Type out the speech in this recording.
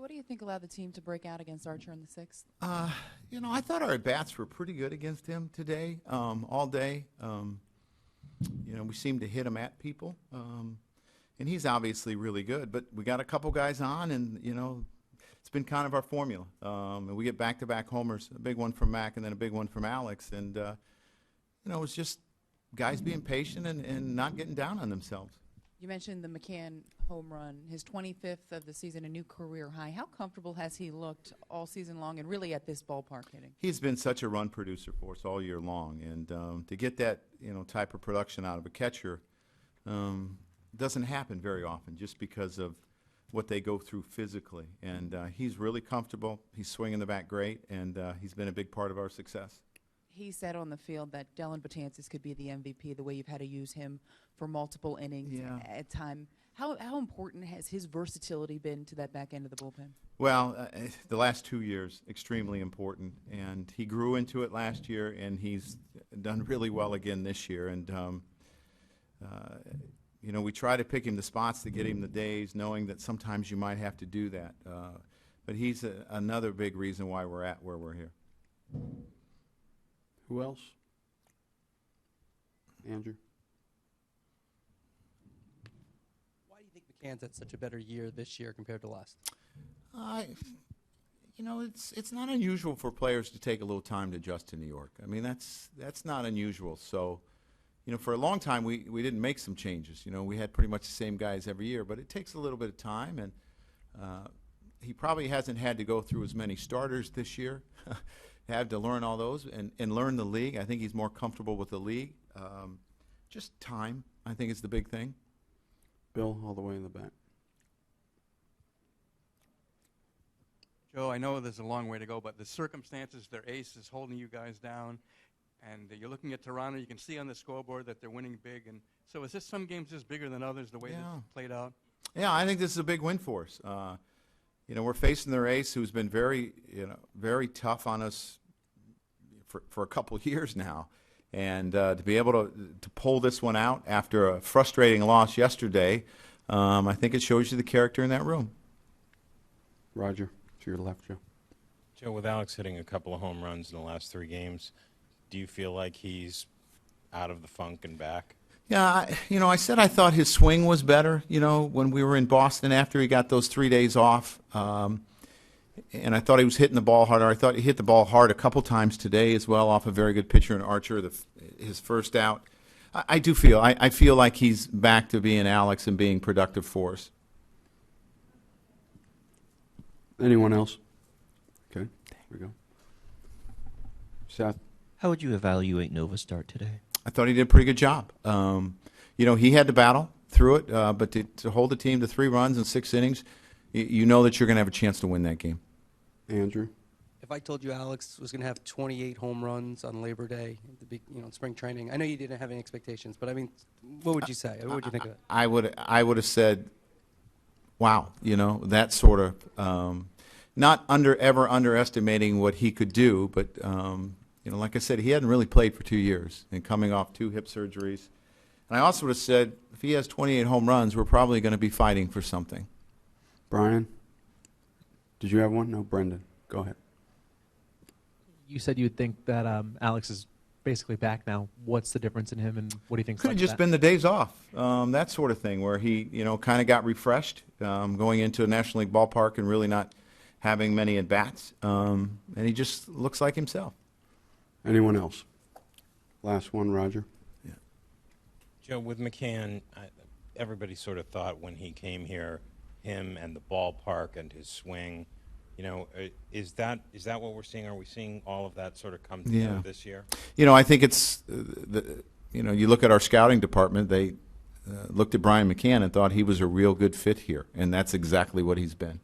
what do you think allowed the team to break out against Archer in the sixth? I thought our at-bats were pretty good against him today, all day. We seemed to hit him at people. And he's obviously really good, but we got a couple guys on, and, it's been kind of our formula. And we get back-to-back homers, a big one from Mac and then a big one from Alex. And, it was just guys being patient and not getting down on themselves. You mentioned the McCann home run, his 25th of the season, a new career high. How comfortable has he looked all season long and really at this ballpark hitting? He's been such a run producer for us all year long. And to get that, type of production out of a catcher doesn't happen very often just because of what they go through physically. And he's really comfortable. He's swinging the bat great, and he's been a big part of our success. He said on the field that Dellin Betances could be the MVP, the way you've had to use him for multiple innings at time. How important has his versatility been to that back end of the bullpen? Well, the last 2 years, extremely important. And he grew into it last year, and he's done really well again this year. And, we try to pick him the spots to get him the days, knowing that sometimes you might have to do that. But he's another big reason why we're at where we're here. Who else? Andrew? Why do you think McCann's had such a better year this year compared to last? It's not unusual for players to take a little time to adjust to New York. I mean, that's not unusual. So, for a long time we didn't make some changes. We had pretty much the same guys every year, but it takes a little bit of time, and he probably hasn't had to go through as many starters this year. Have to learn all those and learn the league. I think he's more comfortable with the league. Just time, I think, is the big thing. Bill, all the way in the back. Joe, I know there's a long way to go, but the circumstances, their ace is holding you guys down, and you're looking at Toronto. You can see on the scoreboard that they're winning big. And so is this some games just bigger than others, the way it's played out? Yeah, I think this is a big win for us. We're facing their ace, who's been very tough on us for a couple of years now. And to be able to pull this one out after a frustrating loss yesterday, I think it shows you the character in that room. Roger, to your left, Joe. Joe, with Alex hitting a couple of home runs in the last 3 games, do you feel like he's out of the funk and back? Yeah, I said I thought his swing was better, when we were in Boston after he got those 3 days off. And I thought he was hitting the ball harder. I thought he hit the ball hard a couple times today as well off a very good pitcher in Archer, his first out. I feel like he's back to being Alex and being productive for us. Anyone else? Okay, here we go. Seth? How would you evaluate Nova's start today? I thought he did a pretty good job. He had to battle through it, but to hold the team to 3 runs in 6 innings, you know that you're going to have a chance to win that game. Andrew? If I told you Alex was going to have 28 home runs on Labor Day, spring training, I know you didn't have any expectations, but I mean, what would you say? What would you think of it? I would have said, wow, that sort of, not ever underestimating what he could do, but like I said, he hadn't really played for 2 years and coming off 2 hip surgeries. And I also would have said, if he has 28 home runs, we're probably going to be fighting for something. Brian? Did you have one? No, Brendan. Go ahead. You said you'd think that Alex is basically back now. What's the difference in him, and what do you think? Could have just been the days off, that sort of thing, where he, kind of got refreshed, going into a National League ballpark and really not having many at-bats. And he just looks like himself. Anyone else? Last one, Roger. Yeah. Joe, with McCann, everybody sort of thought when he came here, him and the ballpark and his swing, is that what we're seeing? Are we seeing all of that sort of come together this year? I think it's, you look at our scouting department, they looked at Brian McCann and thought he was a real good fit here, and that's exactly what he's been.